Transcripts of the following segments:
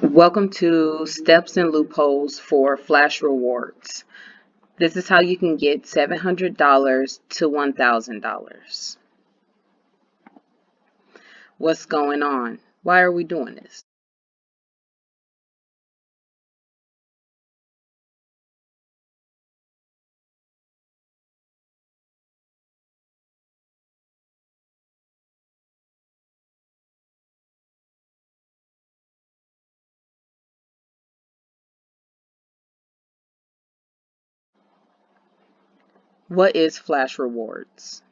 Welcome to Steps and Loopholes for Flash Rewards. This is how you can get $700 to $1,000. What's going on? Why are we doing this? What is Flash Rewards?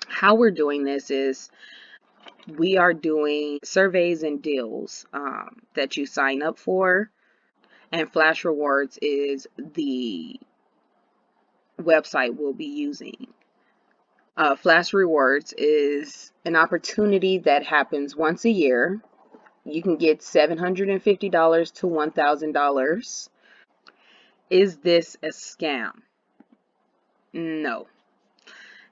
How we're doing this is we are doing surveys and deals that you sign up for, and Flash Rewards is the website we'll be using. Flash Rewards is an opportunity that happens once a year. You can get $750 to $1,000. Is this a scam? No,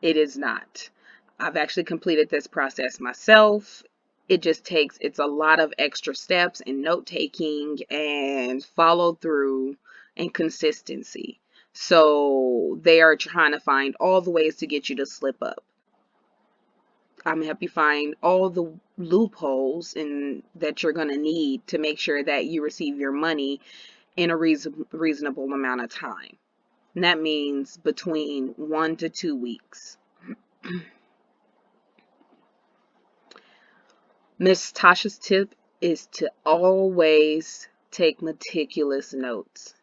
it is not. I've actually completed this process myself. It's a lot of extra steps and note taking and follow through and consistency. So they are trying to find all the ways to get you to slip up. I'm gonna help you find all the loopholes that you're gonna need to make sure that you receive your money in a reasonable amount of time. And that means between 1 to 2 weeks. Miss Tasha's tip is to always take meticulous notes.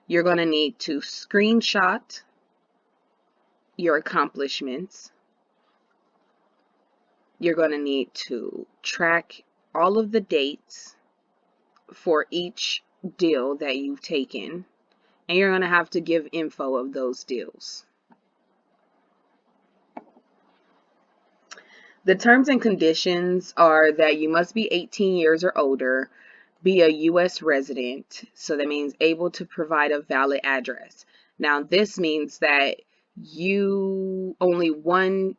You're going to need to screenshot your accomplishments. You're going to need to track all of the dates for each deal that you've taken, and you're going to have to give info of those deals. The terms and conditions are that you must be 18 years or older, be a U.S. resident, so that means able to provide a valid address. Now, this means that you only one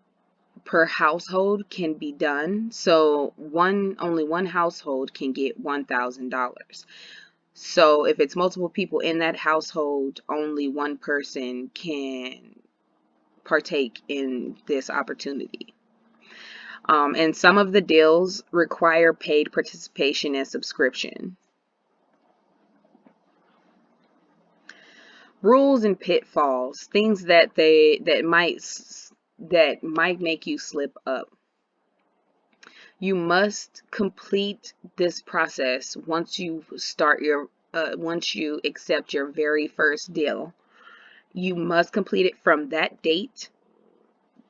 per household can be done, so only one household can get $1,000. So if it's multiple people in that household, only one person can partake in this opportunity. And some of the deals require paid participation and subscription. Rules and pitfalls, things that might make you slip up. You must complete this process once you accept your very first deal. You must complete it from that date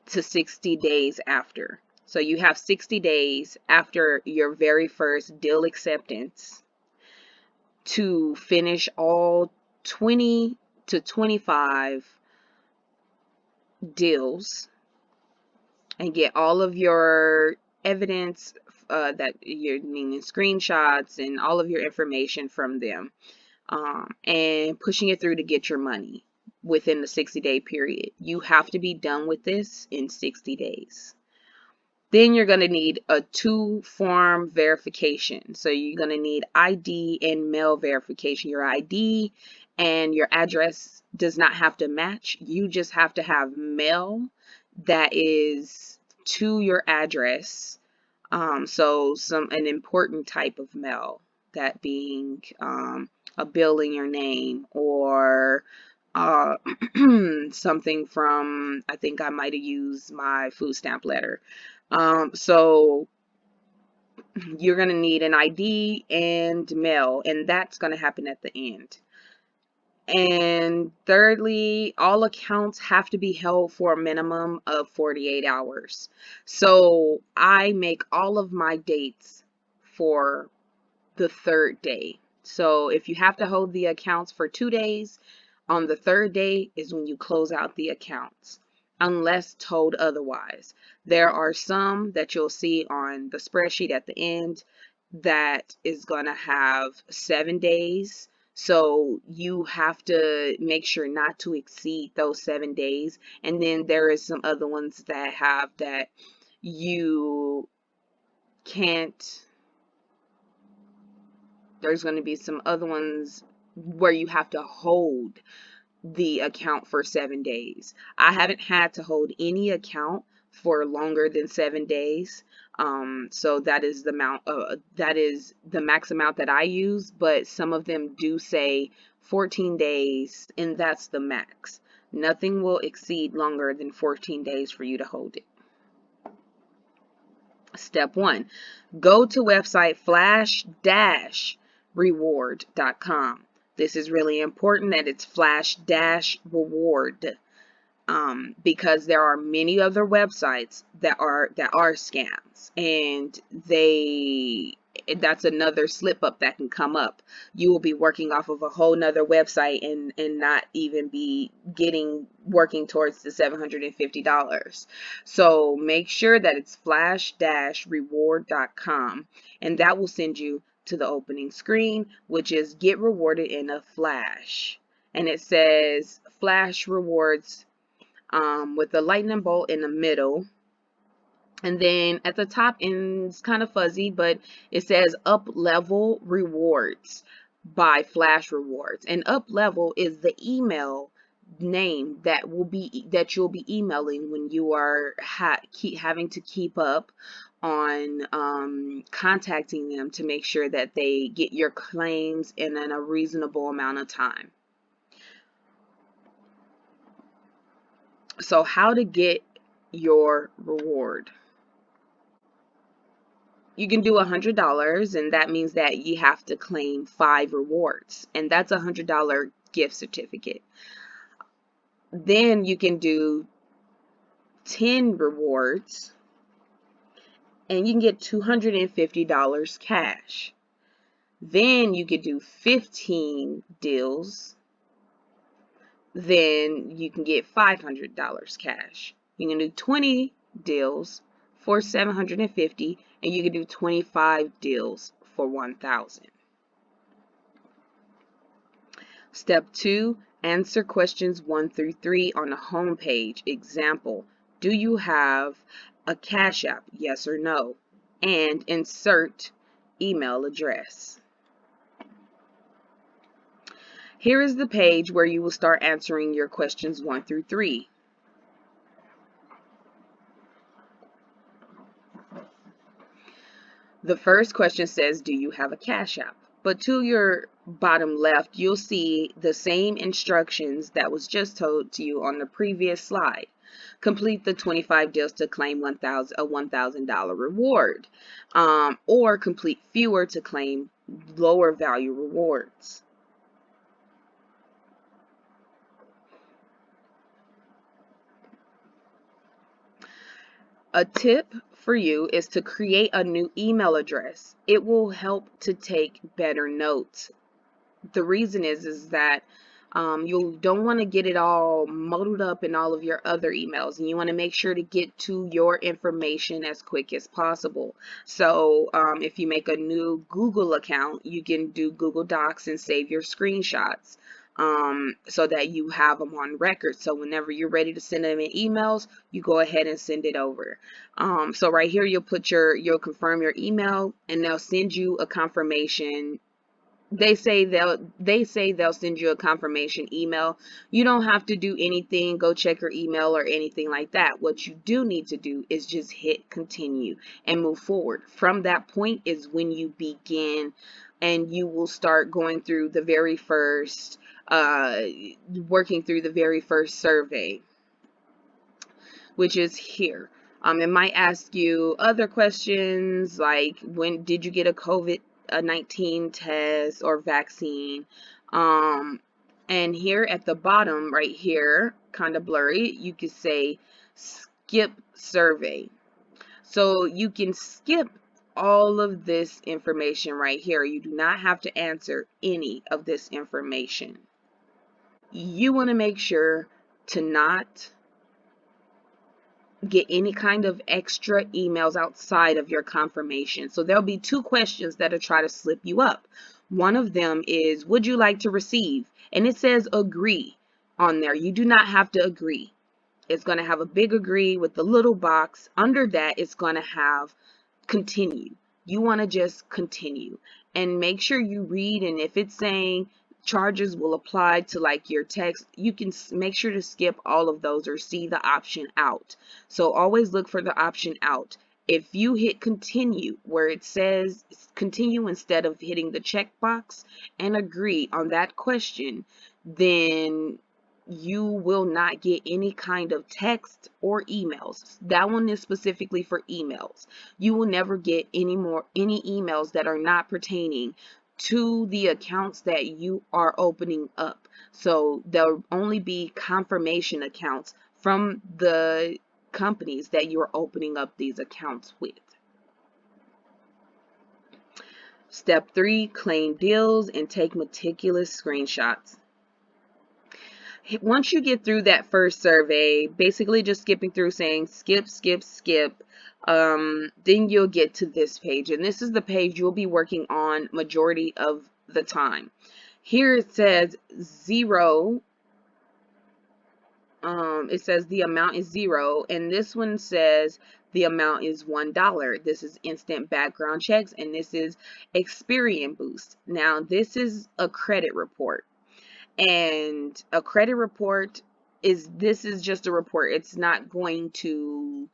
to 60 days after. So you have 60 days after your very first deal acceptance to finish all 20 to 25 deals and get all of your evidence, that you're meaning screenshots and all of your information from them, and pushing it through to get your money within the 60-day period. You have to be done with this in 60 days. Then you're going to need a 2-form verification. So you're going to need ID and mail verification. Your ID and your address does not have to match. You just have to have mail that is to your address. So an important type of mail, that being a bill in your name, or uh, something from, I think I might have used my food stamp letter. So you're going to need an ID and mail, and that's going to happen at the end. And thirdly, all accounts have to be held for a minimum of 48 hours. So I make all of my dates for the third day. So if you have to hold the accounts for 2 days, on the third day is when you close out the accounts, unless told otherwise. There are some that you'll see on the spreadsheet at the end that is going to have 7 days. So you have to make sure not to exceed those 7 days. And then there is some other ones that have that you can't There's going to be some other ones where you have to hold the account for 7 days. I haven't had to hold any account for longer than 7 days. So that is the max amount that I use, but some of them do say 14 days, and that's the max. Nothing will exceed longer than 14 days for you to hold it. Step 1, go to website flash-reward.com. This is really important that it's flash-reward, because there are many other websites that are scams, and that's another slip up that can come up. You will be working off of a whole nother website and not even be working towards the $750. So make sure that it's flash-reward.com, and that will send you to the opening screen, which is get rewarded in a flash. And it says flash rewards with the lightning bolt in the middle. And then at the top, and it's kind of fuzzy, but it says up level rewards by Flash Rewards. And up level is the email name that you'll be emailing when you are having to keep up on contacting them to make sure that they get your claims in a reasonable amount of time. So how to get your reward? You can do $100, and that means that you have to claim 5 rewards, and that's a $100 gift certificate. Then you can do 10 rewards, and you can get $250 cash. Then you could do 15 deals, then you can get $500 cash. You can do 20 deals for $750, and you can do 25 deals for $1,000. Step 2, answer questions 1 through 3 on the home page. Example, do you have a Cash App? Yes or no? And insert email address. Here is the page where you will start answering your questions 1 through 3. The first question says, do you have a Cash App? But to your bottom left, you'll see the same instructions that was just told to you on the previous slide. Complete the 25 deals to claim a $1,000 reward, or complete fewer to claim lower value rewards. A tip for you is to create a new email address. It will help to take better notes. The reason is that you don't want to get it all muddled up in all of your other emails, and you want to make sure to get to your information as quick as possible. So if you make a new Google account, you can do Google Docs and save your screenshots, so that you have them on record. So whenever you're ready to send them in emails, you go ahead and send it over. So right here, you'll confirm your email, and they'll send you a confirmation. They say they'll send you a confirmation email. You don't have to do anything, go check your email or anything like that. What you do need to do is just hit continue and move forward. From that point is when you begin, and you will start going through the very first working through the very first survey, which is here. It might ask you other questions like, when did you get a COVID-19 test or vaccine? And here at the bottom right here, kind of blurry, you could say skip survey. So you can skip all of this information right here. You do not have to answer any of this information. You want to make sure to not get any kind of extra emails outside of your confirmation. So there'll be 2 questions that'll try to slip you up. One of them is, would you like to receive? And it says agree on there. You do not have to agree. It's going to have a big agree with the little box. Under that, it's going to have continue. You want to just continue. and make sure you read, and if it's saying charges will apply to like your text, you can make sure to skip all of those or see the option out. So always look for the option out. If you hit continue where it says continue instead of hitting the checkbox and agree on that question, then you will not get any kind of text or emails. That one is specifically for emails. You will never get any emails that are not pertaining to the accounts that you are opening up. So there'll only be confirmation accounts from the companies that you're opening up these accounts with. Step 3, claim deals and take meticulous screenshots. Once you get through that first survey, basically just skipping through saying skip, skip, skip, then you'll get to this page. And this is the page you'll be working on majority of the time. Here it says 0. It says the amount is 0, and this one says the amount is $1. This is instant background checks, and this is Experian Boost. Now, this is a credit report, and a credit report is just a report. It's not going to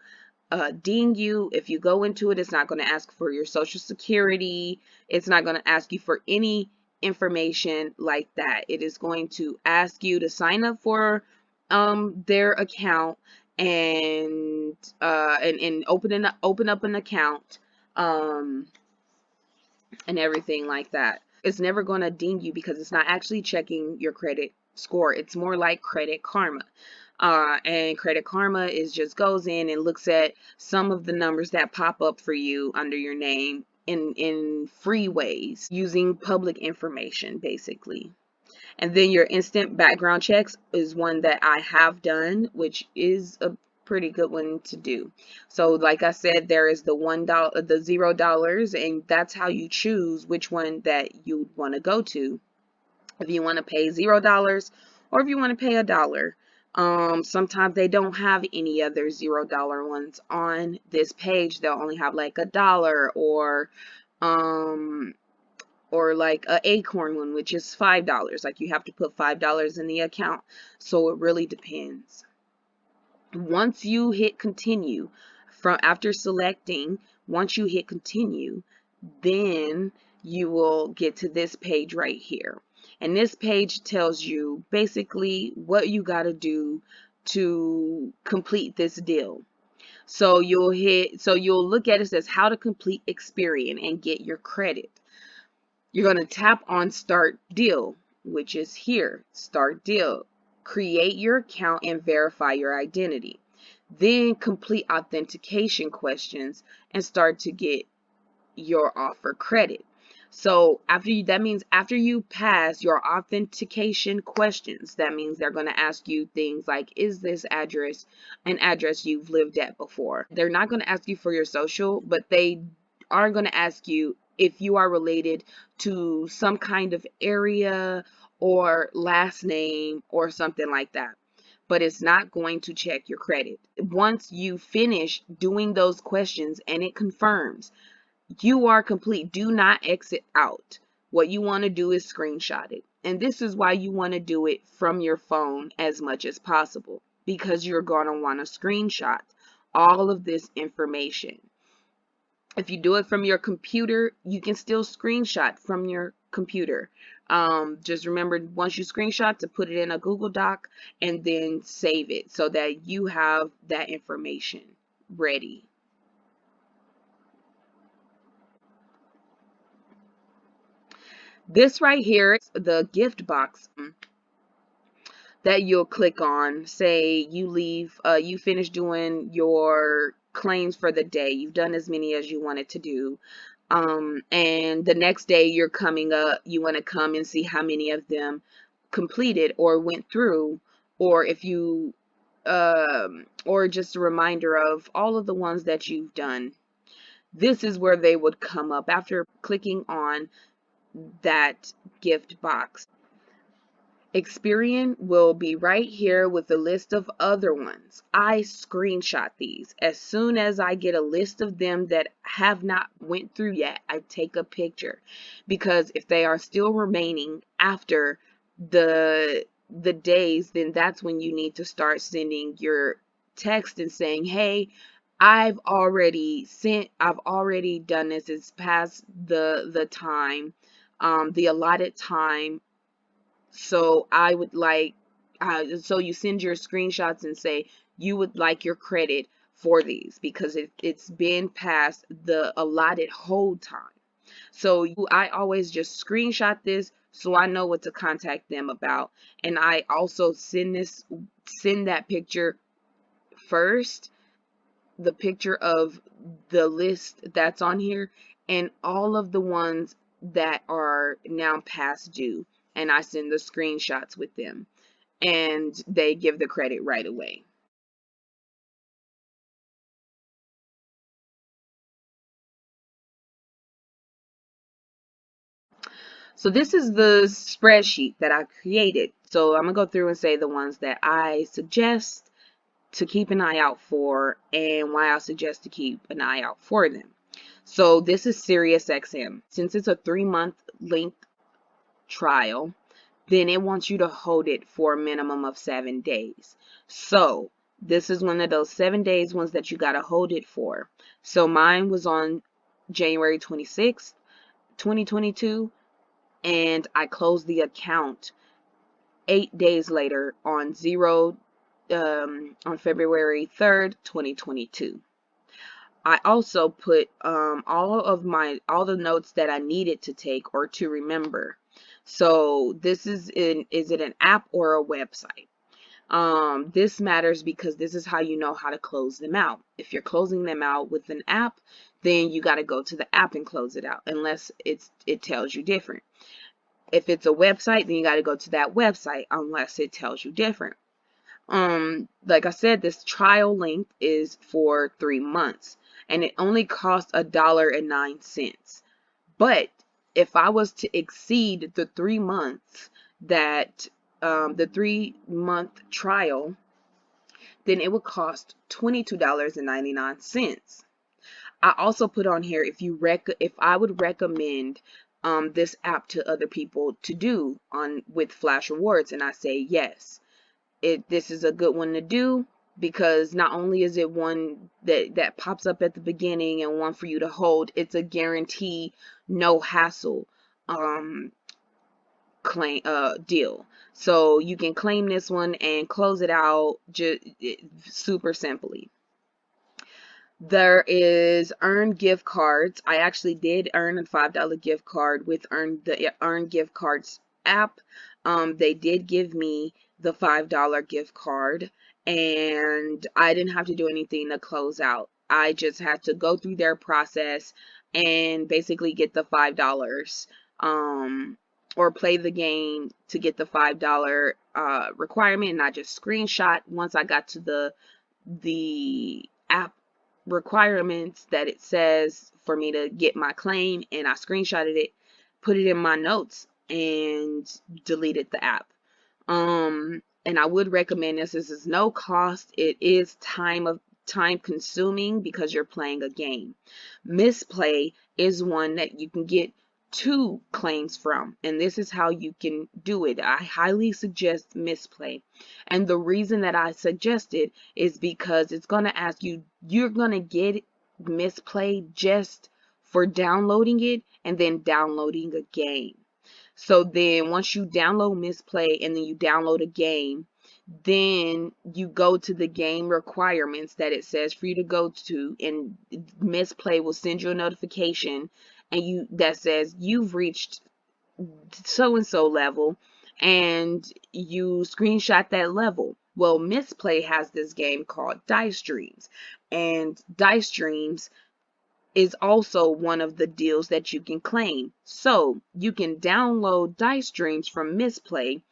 ding you if you go into it. It's not going to ask for your social security. It's not going to ask you for any information like that. It is going to ask you to sign up for their account and open up an account and everything like that. It's never going to ding you because it's not actually checking your credit score. It's more like Credit Karma. And Credit Karma is just goes in and looks at some of the numbers that pop up for you under your name in free ways using public information, basically. And then your instant background checks is one that I have done, which is a pretty good one to do. So like I said, there is the $1, the $0, and that's how you choose which one that you want to go to. If you want to pay $0 or if you want to pay $1. Sometimes they don't have any other $0 ones on this page. They'll only have like $1 or like a Acorn one, which is $5. Like you have to put $5 in the account. So it really depends. Once you hit continue, from after selecting, once you hit continue, then you will get to this page right here. And this page tells you basically what you got to do to complete this deal. So you'll look at it, says how to complete Experian and get your credit. You're going to tap on Start Deal, which is here, Start Deal. Create your account and verify your identity. Then complete authentication questions and start to get your offer credit. So that means after you pass your authentication questions, that means they're going to ask you things like, is this address an address you've lived at before? They're not going to ask you for your social, but they are going to ask you if you are related to some kind of area or last name or something like that. But it's not going to check your credit. Once you finish doing those questions and it confirms you are complete, do not exit out. What you want to do is screenshot it. And this is why you want to do it from your phone as much as possible, because you're going to want to screenshot all of this information. If you do it from your computer, you can still screenshot from your computer. Just remember, once you screenshot, to put it in a Google Doc and then save it so that you have that information ready. This right here is the gift box that you'll click on. Say you finish doing your claims for the day. You've done as many as you wanted to do. And the next day you're coming up, you want to come and see how many of them completed or went through, or if you or just a reminder of all of the ones that you've done. This is where they would come up after clicking on that gift box. Experian will be right here with a list of other ones. I screenshot these. As soon as I get a list of them that have not went through yet, I take a picture, because if they are still remaining after the days, then that's when you need to start sending your text and saying, "Hey, I've already done this. It's past the time, the allotted time, so I would like," so you send your screenshots and say you would like your credit for these because it's been past the allotted hold time. So I always just screenshot this so I know what to contact them about. And I also send that picture first, the picture of the list that's on here and all of the ones that are now past due, and I send the screenshots with them, and they give the credit right away. So this is the spreadsheet that I created. So I'm gonna go through and say the ones that I suggest to keep an eye out for and why I suggest to keep an eye out for them. So this is SiriusXM. Since it's a 3-month length trial, then it wants you to hold it for a minimum of 7 days. So this is one of those 7 days ones that you got to hold it for. So mine was on January 26th, 2022, and I closed the account 8 days later on on February 3rd, 2022. I also put all the notes that I needed to take or to remember. So this is it an app or a website? This matters because this is how you know how to close them out. If you're closing them out with an app, then you got to go to the app and close it out, unless it tells you different. If it's a website, then you got to go to that website, unless it tells you different. Like I said, this trial length is for 3 months, and it only costs $1.09. But if I was to exceed the 3 months that the 3-month trial, then it would cost $22.99. I also put on here if I would recommend this app to other people to do on with Flash Rewards, and I say yes. This is a good one to do because not only is it one that pops up at the beginning and one for you to hold, it's a guarantee, no hassle claim deal. So you can claim this one and close it out just super simply. There is earn gift cards. I actually did earn a $5 gift card with earn gift cards app. They did give me the $5 gift card, and I didn't have to do anything to close out. I just had to go through their process and basically get the $5, or play the game to get the $5 requirement, and I just screenshot once I got to the app requirements that it says for me to get my claim, and I screenshotted it, put it in my notes, and deleted the app. And I would recommend this. This is no cost. It is time consuming because you're playing a game. Misplay is one that you can get 2 claims from, and this is how you can do it. I highly suggest Misplay, and the reason that I suggest it is because it's going to ask you, you're going to get Misplay just for downloading it and then downloading a game. So then once you download Misplay and then you download a game, then you go to the game requirements that it says for you to go to, and Misplay will send you a notification and that says you've reached so and so level, and you screenshot that level. Well, Misplay has this game called Dice Dreams, and Dice Dreams is also one of the deals that you can claim. So you can download Dice Dreams from Misplay,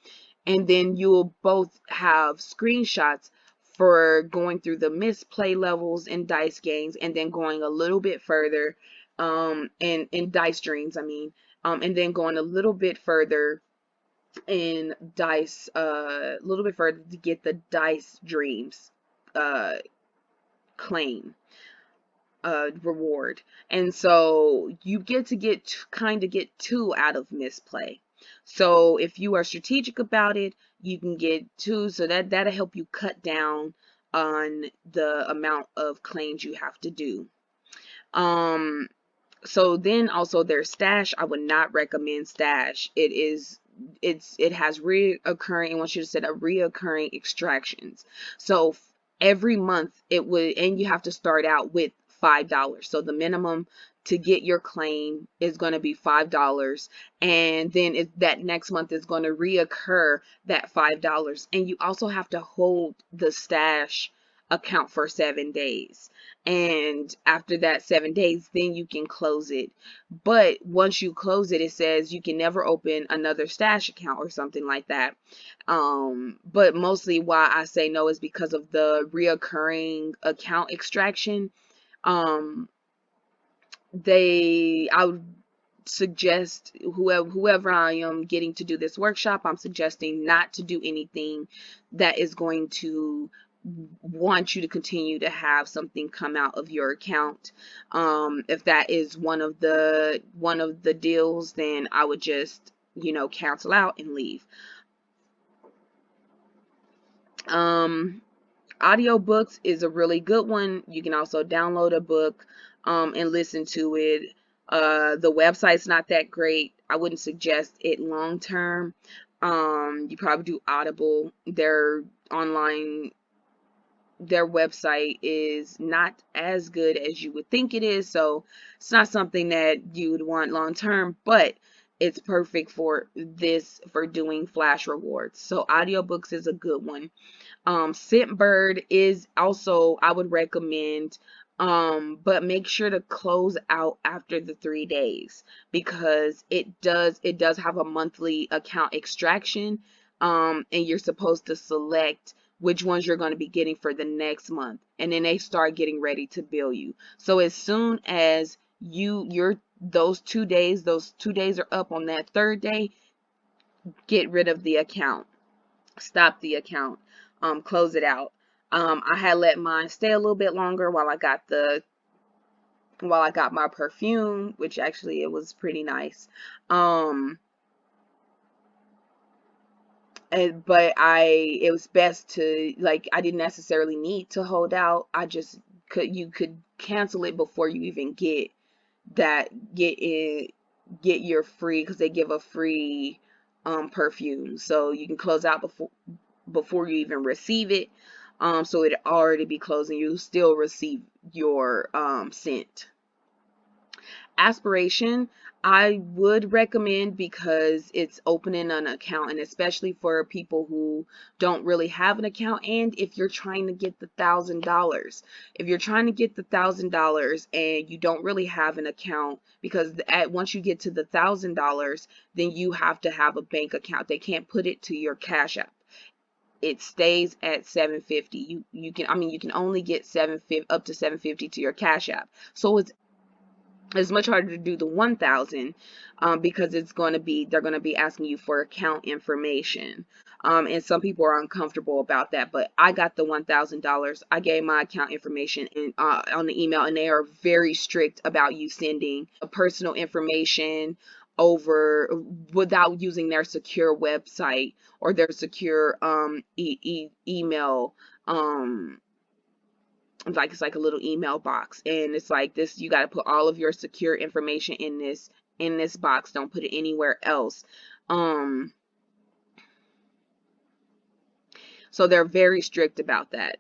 and then you'll both have screenshots for going through the Misplay levels in dice games, and then going a little bit further in Dice Dreams, and then going a little bit further in Dice a little bit further to get the Dice Dreams uh claim reward. And so you get to kind of get two out of misplay. So if you are strategic about it, you can get two, so that'll help you cut down on the amount of claims you have to do. um so then also their stash, I would not recommend stash. It has reoccurring, and once you set up reoccurring extractions. So every month it would, and you have to start out with $5. So the minimum to get your claim is going to be $5, and then that next month is going to reoccur that $5, and you also have to hold the stash account for 7 days, and after that 7 days then you can close it. But once you close it, it says you can never open another stash account or something like that. But mostly why I say no is because of the reoccurring account extraction. um I would suggest, whoever I am getting to do this workshop, I'm suggesting not to do anything that is going to want you to continue to have something come out of your account. If that is one of the deals, then I would just, cancel out and leave. Audiobooks is a really good one. You can also download a book and listen to it. The website's not that great. I wouldn't suggest it long term. You probably do Audible. Online their website is not as good as you would think it is, so it's not something that you would want long term, but it's perfect for doing flash rewards. So audiobooks is a good one. Scentbird is also, I would recommend, but make sure to close out after the 3 days, because it does have a monthly account extraction, and you're supposed to select which ones you're going to be getting for the next month, and then they start getting ready to bill you. So as soon as those 2 days are up, on that third day, get rid of the account, stop the account, close it out. I had let mine stay a little bit longer while I got my perfume, which actually it was pretty nice. But it was best to, like, I didn't necessarily need to hold out. You could cancel it before you even get your free, because they give a free perfume, so you can close out before you even receive it. So it already be closing, you still receive your scent. Aspiration, I would recommend, because it's opening an account, and especially for people who don't really have an account. And if you're trying to get the $1,000, and you don't really have an account, because once you get to the $1,000, then you have to have a bank account. They can't put it to your Cash App. It stays at 750. You can only get 750, up to 750 to your Cash App. So it's much harder to do the 1,000, because they're going to be asking you for account information. And some people are uncomfortable about that, but I got the $1,000. I gave my account information on the email, and they are very strict about you sending personal information over without using their secure website or their secure email. Like, it's like a little email box, and it's like this: you got to put all of your secure information in this box. Don't put it anywhere else. So they're very strict about that.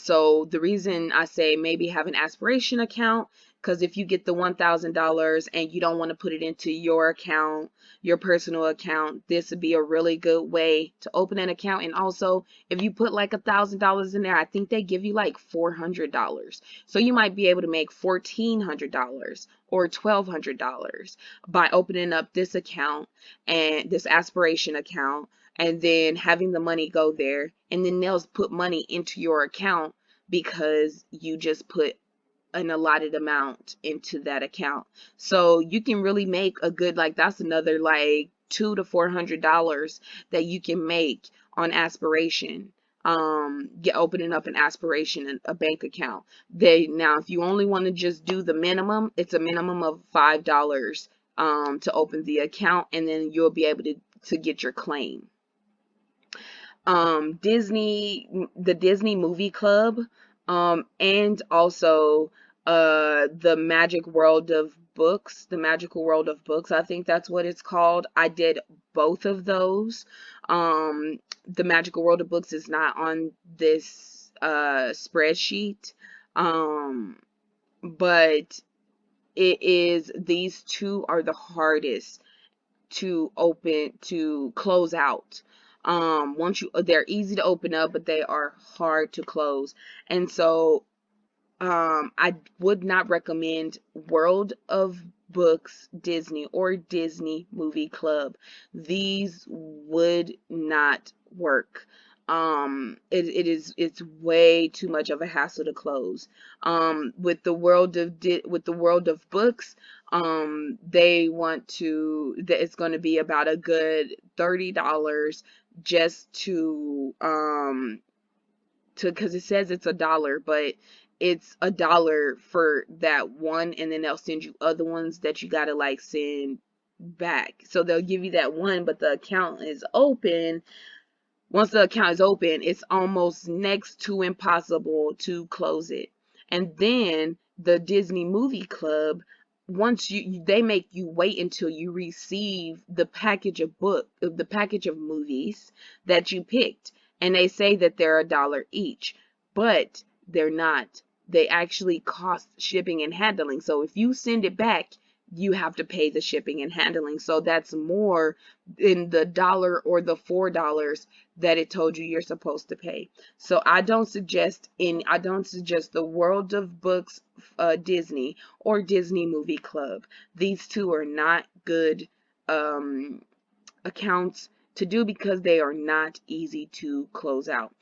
So the reason I say maybe have an aspiration account, because if you get the $1,000 and you don't want to put it into your account, your personal account, this would be a really good way to open an account. And also, if you put like $1,000 in there, I think they give you like $400. So you might be able to make $1,400 or $1,200 by opening up this account, and this aspiration account, and then having the money go there, and then they'll put money into your account because you just put an allotted amount into that account. So you can really make a good, like, that's another like $200 to $400 that you can make on aspiration. Get opening up an aspiration and a bank account. Now if you only want to just do the minimum, it's a minimum of $5 to open the account, and then you'll be able to get your claim. The Disney Movie Club, and also the Magical World of Books, I think that's what it's called. I did both of those. The Magical World of Books is not on this spreadsheet, but these two are the hardest to close out. They're easy to open up, but they are hard to close. And so I would not recommend World of Books Disney or Disney Movie Club. These would not work. It's way too much of a hassle to close. With the World of Books, it's going to be about a good $30 just because it says it's $1, but it's $1 for that one, and then they'll send you other ones that you gotta like send back. So they'll give you that one, but the account is open. Once the account is open, it's almost next to impossible to close it. And then the Disney Movie Club, they make you wait until you receive the package of movies that you picked, and they say that they're $1 each, but they're not. They actually cost shipping and handling. So if you send it back, you have to pay the shipping and handling. So that's more than the $1 or the $4 that it told you you're supposed to pay. So I don't suggest the World of Books Disney or Disney Movie Club. These two are not good accounts to do because they are not easy to close out.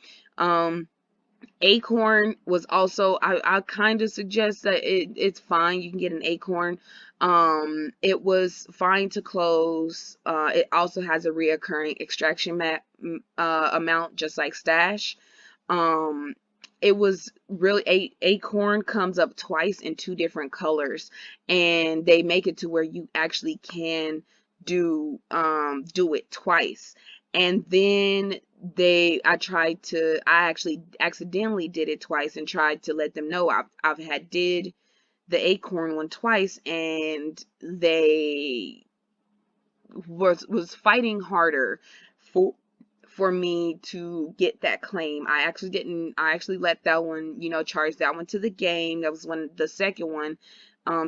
Acorn was also, I kind of suggest that it's fine. You can get an Acorn. It was fine to close. It also has a reoccurring extraction amount, just like Stash. It was really, Acorn comes up twice in 2 different colors, and they make it to where you actually can do it twice. And then I actually accidentally did it twice and tried to let them know I've did the Acorn one twice, and they was fighting harder for me to get that claim. I actually let that one, charge that one to the game. That was the second one.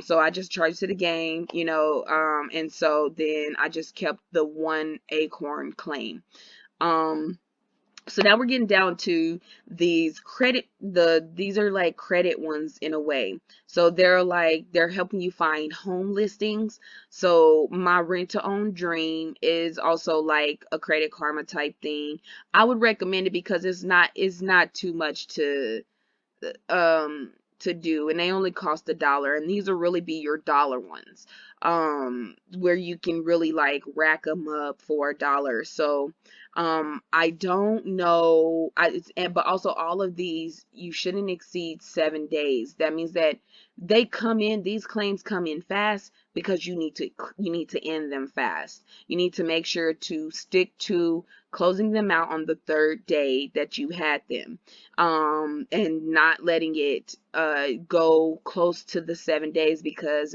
So I just charged to the game, and so then I just kept the one Acorn claim. So now we're getting down to these these are like credit ones in a way. So they're helping you find home listings. So my rent to own dream is also like a Credit Karma type thing. I would recommend it because it's not too much to do, and they only cost $1, and these will really be your dollar ones, where you can really like rack them up for $1. So I don't know, but also all of these you shouldn't exceed 7 days. That means that these claims come in fast because you need to end them fast. You need to make sure to stick to closing them out on the 3rd day that you had them, and not letting it go close to the 7 days, because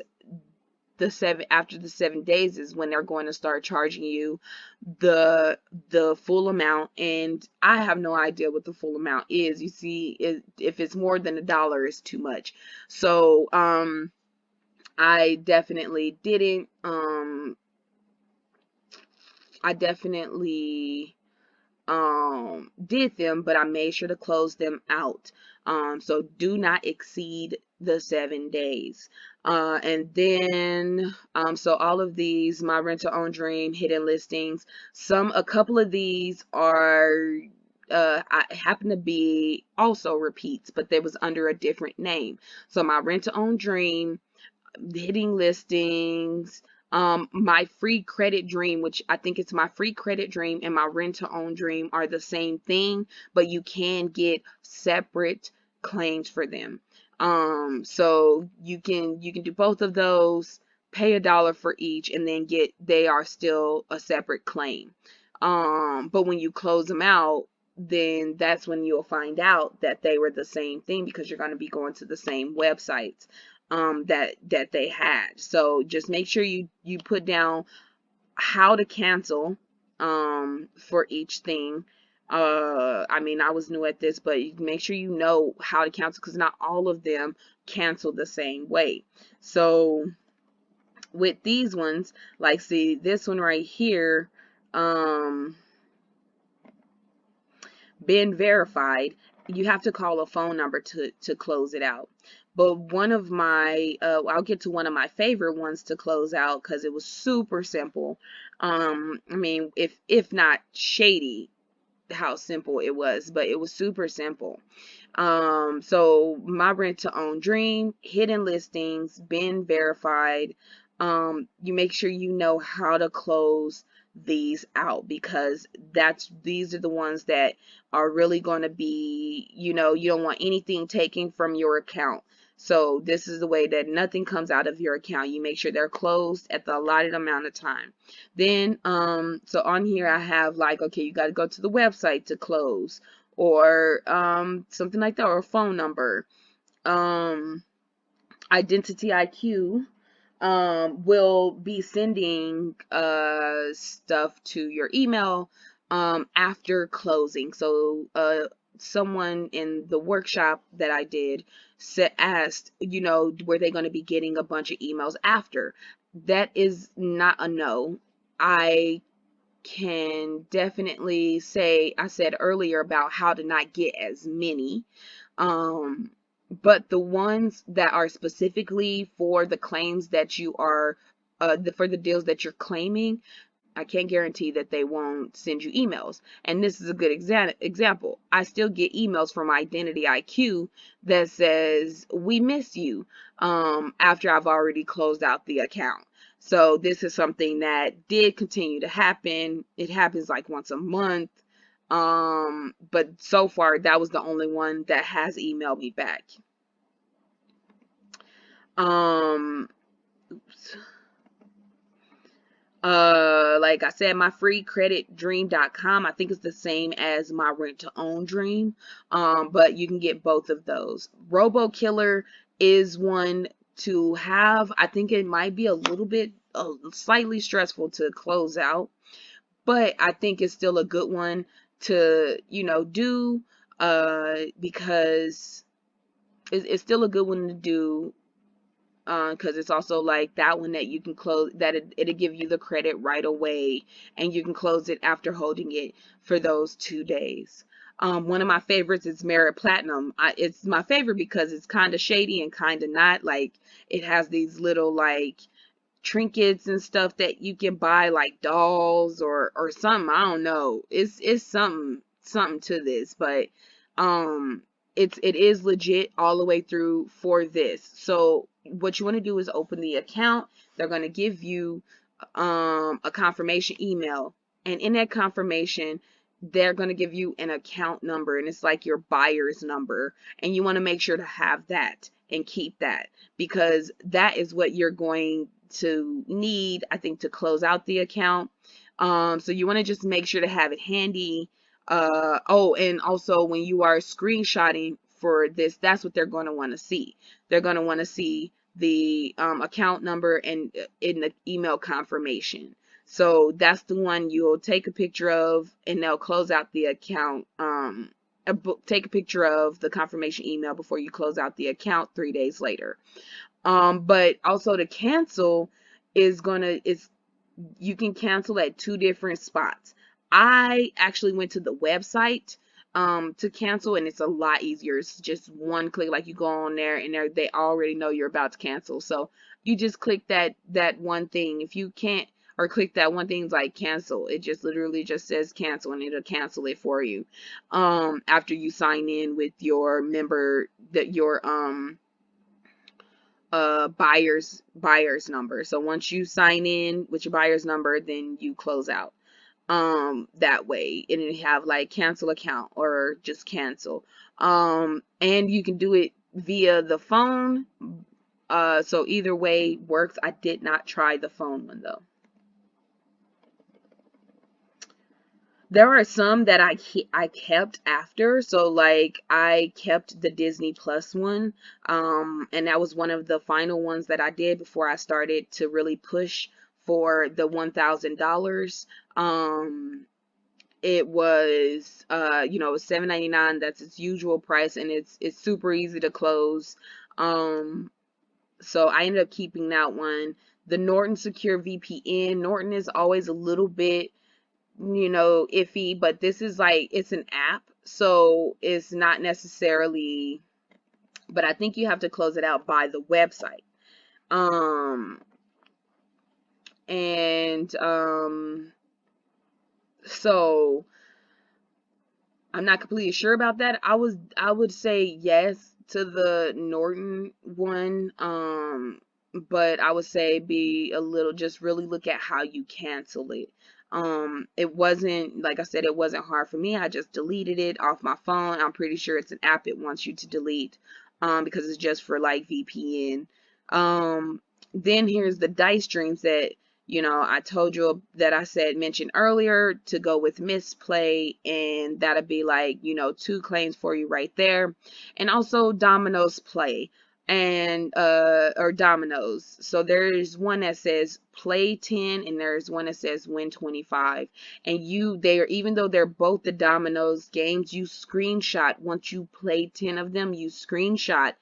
after the 7 days is when they're going to start charging you the full amount, and I have no idea what the full amount is. You see, if it's more than $1, it's too much. So I definitely didn't I definitely did them, but I made sure to close them out. So do not exceed the 7 days. And then so all of these, my rent to own dream, hidden listings, a couple of these are I happen to be also repeats, but they was under a different name. So my rent to own dream, hidden listings, My free credit dream, which I think it's my free credit dream and my rent to own dream, are the same thing, but you can get separate claims for them. So you can do both of those, pay $1 for each, and then they are still a separate claim. But when you close them out, then that's when you'll find out that they were the same thing, because you're going to be going to the same websites that they had. So just make sure you put down how to cancel for each thing. I mean, I was new at this, but make sure you know how to cancel, because not all of them cancel the same way. So with these ones, like, see this one right here, um been verified, you have to call a phone number to close it out. But one of my I'll get to one of my favorite ones to close out, because it was super simple. I mean, if not shady how simple it was, but it was super simple. So my rent to own dream, hidden listings, been verified. You make sure you know how to close these out, because these are the ones that are really going to be, you don't want anything taken from your account. So this is the way that nothing comes out of your account. You make sure they're closed at the allotted amount of time. Then so on here I have, like, okay, you got to go to the website to close, or something like that, or a phone number. Identity IQ will be sending stuff to your email after closing. So someone in the workshop that I did asked, were they going to be getting a bunch of emails after? That is not a no. I can definitely say, I said earlier about how to not get as many. Um, but the ones that are specifically for the claims that you are, for the deals that you're claiming, I can't guarantee that they won't send you emails. And this is a good example. I still get emails from Identity IQ that says, we miss you, after I've already closed out the account. So this is something that did continue to happen. It happens like once a month. But so far that was the only one that has emailed me back. Oops. Like I said, my free credit dream.com, I think it's the same as my rent to own dream. But you can get both of those. Robo Killer is one to have. I think it might be a little bit slightly stressful to close out, but I think it's still a good one to do, because it's still a good one to do, because it's also like that one that you can close, that it'll give you the credit right away, and you can close it after holding it for those 2 days. One of my favorites is Merit Platinum. It's my favorite because it's kind of shady and kind of not. Like, it has these little, like, trinkets and stuff that you can buy, like dolls or something. I don't know. It's something to this, but um it is legit all the way through for this. So what you want to do is open the account. They're going to give you a confirmation email, and in that confirmation they're going to give you an account number, and it's like your buyer's number, and you want to make sure to have that and keep that, because that is what you're going to need, I think, to close out the account. So you want to just make sure to have it handy. Oh, and also when you are screenshotting for this, that's what they're going to want to see. They're going to want to see the account number and in the email confirmation. So that's the one you'll take a picture of, and they'll close out the account. Take a picture of the confirmation email before you close out the account 3 days later. But also to cancel is you can cancel at 2 different spots. I actually went to the website to cancel, and it's a lot easier. It's just one click. Like, you go on there and they already know you're about to cancel. So you just click that one thing. If you can't, or click that one thing like cancel, it just literally just says cancel, and it'll cancel it for you. After you sign in with your member, that your buyer's number. So once you sign in with your buyer's number, then you close out that way, and you have like cancel account or just cancel. And you can do it via the phone. So either way works. I did not try the phone one though. There are some that I kept after. So like I kept the Disney Plus one, and that was one of the final ones that I did before I started to really push for the $1,000. It was you know, it was $7.99. That's its usual price, and it's super easy to close. So I ended up keeping that one. The Norton Secure VPN. Norton is always a little bit, you know, iffy, but this is like, it's an app, so it's not necessarily, but I think you have to close it out by the website. Um and so I'm not completely sure about that. I would say yes to the Norton one. But I would say be a little, just really look at how you cancel it. It wasn't, like I said, it wasn't hard for me. I just deleted it off my phone. I'm pretty sure it's an app it wants you to delete, because it's just for like VPN. Then here's the Dice Dreams that, you know, I told you that I said mentioned earlier to go with Misplay, and that'll be like, you know, 2 claims for you right there. And also Domino's Play, and or Domino's. So there's one that says play 10 and there's one that says win 25. And you, they're, even though they're both the Domino's games, you screenshot, once you play 10 of them, you screenshot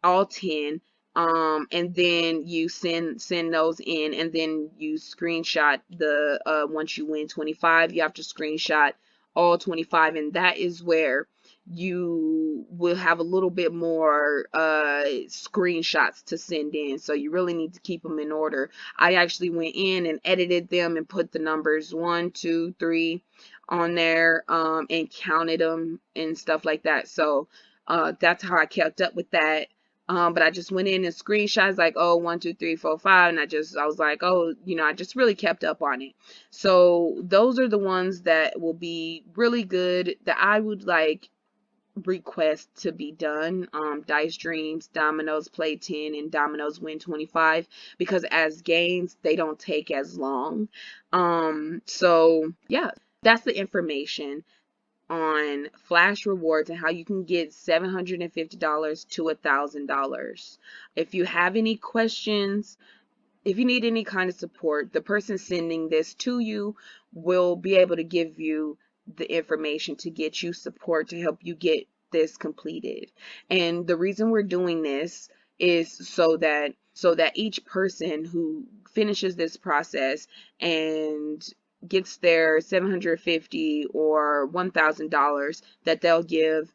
all 10, and then you send those in, and then you screenshot the once you win 25, you have to screenshot all 25, and that is where you will have a little bit more screenshots to send in. So you really need to keep them in order. I actually went in and edited them and put the numbers 1, 2, 3 on there, and counted them and stuff like that. So that's how I kept up with that. But I just went in and screenshots like, oh, 1, 2, 3, 4, 5, and I was like, oh, you know, I just really kept up on it. So those are the ones that will be really good that I would like request to be done. Dice Dreams, Domino's Play 10, and Domino's Win 25, because as games they don't take as long. So yeah, that's the information on Flash Rewards and how you can get $750 to $1,000. If you have any questions, if you need any kind of support, the person sending this to you will be able to give you the information to get you support to help you get this completed. And the reason we're doing this is so that each person who finishes this process and gets their 750 or $1,000, that they'll give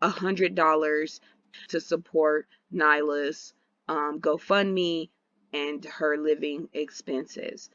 $100 to support Nyla's GoFundMe and her living expenses.